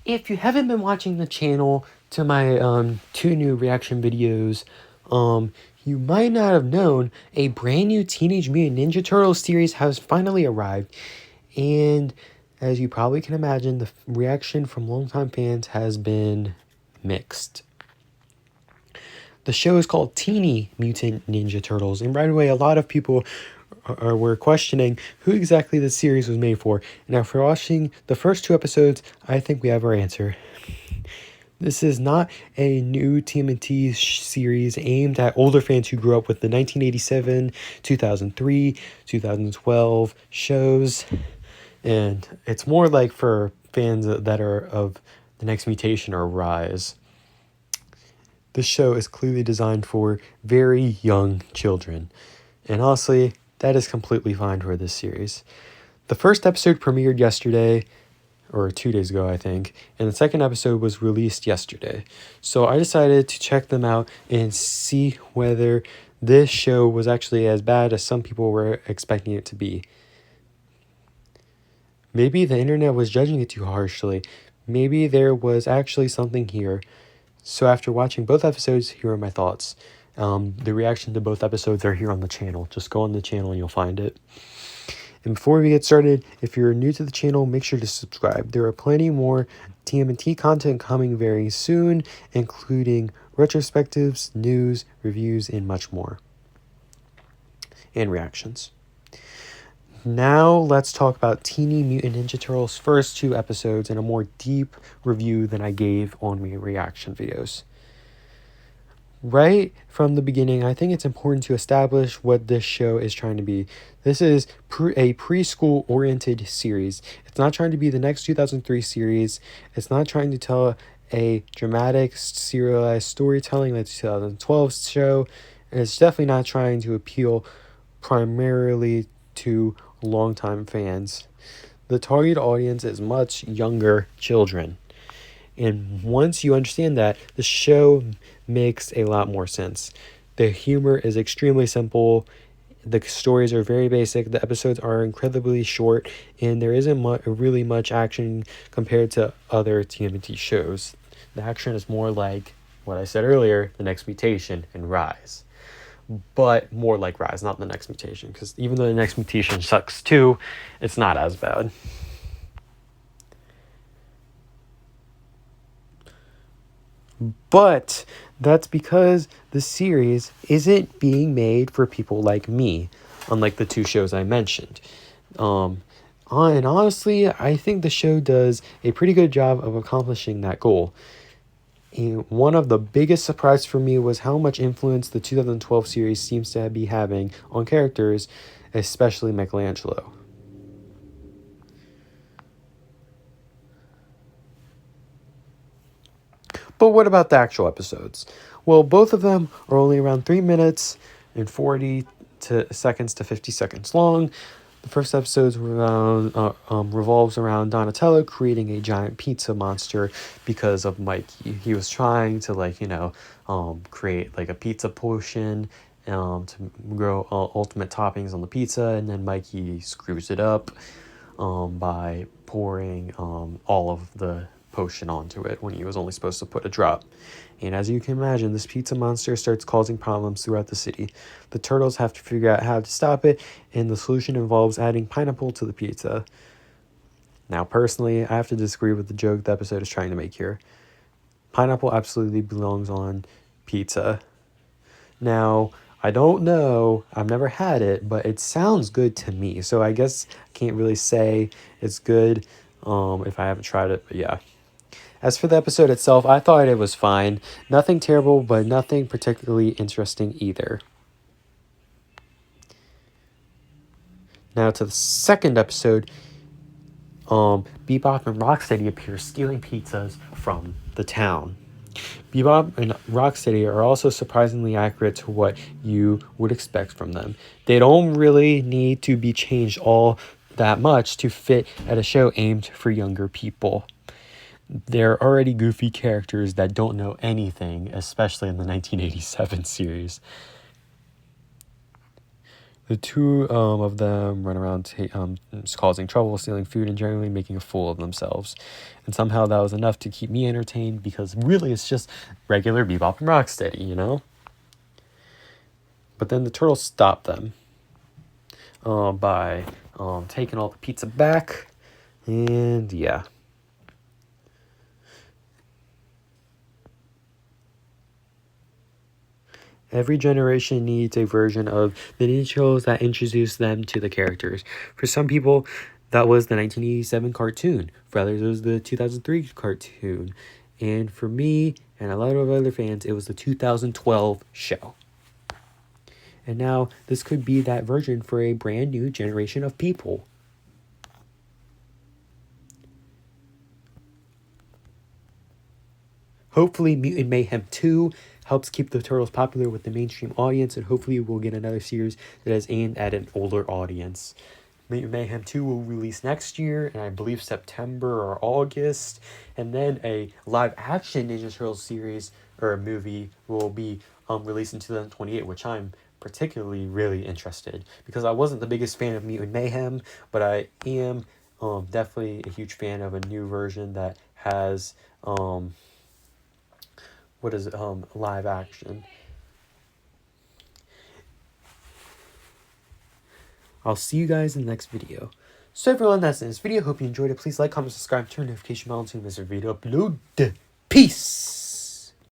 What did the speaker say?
If you haven't been watching the channel to my two new reaction videos, you might not have known a brand new Teenage Mutant Ninja Turtles series has finally arrived. And as you probably can imagine, the reaction from longtime fans has been mixed. The show is called Teeny Mutant Ninja Turtles, and right away a lot of people were questioning who exactly the series was made for. And after watching the first two episodes, I think we have our answer. This is not a new TMNT series aimed at older fans who grew up with the 1987, 2003, 2012 shows. And it's more like for fans that are of The Next Mutation or Rise. This show is clearly designed for very young children. And honestly, that is completely fine for this series. The first episode premiered yesterday, or 2 days ago, I think, and the second episode was released yesterday. So I decided to check them out and see whether this show was actually as bad as some people were expecting it to be. Maybe the internet was judging it too harshly. Maybe there was actually something here. So after watching both episodes, here are my thoughts. The reaction to both episodes are here on the channel. Just go on the channel and you'll find it. And before we get started, if you're new to the channel, make sure to subscribe. There are plenty more TMNT content coming very soon, including retrospectives, news, reviews, and much more. And reactions. Now let's talk about Teeny Mutant Ninja Turtles' first two episodes in a more deep review than I gave on my reaction videos. Right from the beginning, I think it's important to establish what this show is trying to be. This is a preschool-oriented series. It's not trying to be the next 2003 series. It's not trying to tell a dramatic, serialized storytelling like the 2012 show. And it's definitely not trying to appeal primarily to longtime fans. The target audience is much younger children. And once you understand that, the show makes a lot more sense. The humor is extremely simple. The stories are very basic. The episodes are incredibly short, and there isn't really much action compared to other TMNT shows. The action is more like what I said earlier, The Next Mutation and Rise. But more like Rise, not The Next Mutation, because even though The Next Mutation sucks too, it's not as bad. But that's because the series isn't being made for people like me, unlike the two shows I mentioned. And honestly, I think the show does a pretty good job of accomplishing that goal. And one of the biggest surprises for me was how much influence the 2012 series seems to be having on characters, especially Michelangelo. But what about the actual episodes? Well, both of them are only around 3 minutes and 40 seconds to 50 seconds long. The first episode revolves around Donatello creating a giant pizza monster because of Mikey. He was trying to create like a pizza potion to grow ultimate toppings on the pizza, and then Mikey screws it up by pouring all of the potion onto it when he was only supposed to put a drop. And as you can imagine, this pizza monster starts causing problems throughout the city. The turtles have to figure out how to stop it, and the solution involves adding pineapple to the pizza. Now, personally, I have to disagree with the joke the episode is trying to make here. Pineapple absolutely belongs on pizza. Now, I don't know, I've never had it, but it sounds good to me. So I guess I can't really say it's good if I haven't tried it, but yeah. As for the episode itself, I thought it was fine. Nothing terrible, but nothing particularly interesting either. Now to the second episode, Bebop and Rocksteady appear stealing pizzas from the town. Bebop and Rocksteady are also surprisingly accurate to what you would expect from them. They don't really need to be changed all that much to fit at a show aimed for younger people. They're already goofy characters that don't know anything, especially in the 1987 series. The two of them run around causing trouble, stealing food, and generally making a fool of themselves. And somehow that was enough to keep me entertained, because really it's just regular Bebop and Rocksteady, you know? But then the turtles stopped them by taking all the pizza back. And yeah. Every generation needs a version of the Ninja Turtles that introduce them to the characters. For some people, that was the 1987 cartoon. For others, it was the 2003 cartoon. And for me, and a lot of other fans, it was the 2012 show. And now, this could be that version for a brand new generation of people. Hopefully, Mutant Mayhem 2 helps keep the Turtles popular with the mainstream audience, and hopefully we'll get another series that is aimed at an older audience. Mutant Mayhem 2 will release next year, and I believe September or August, and then a live-action Ninja Turtles series, or a movie, will be released in 2028, which I'm particularly really interested, because I wasn't the biggest fan of Mutant Mayhem, but I am definitely a huge fan of a new version that has live action. I'll see you guys in the next video. So everyone, that's in this video. Hope you enjoyed it. Please like, comment, subscribe, turn notification bell to miss a video upload. Peace!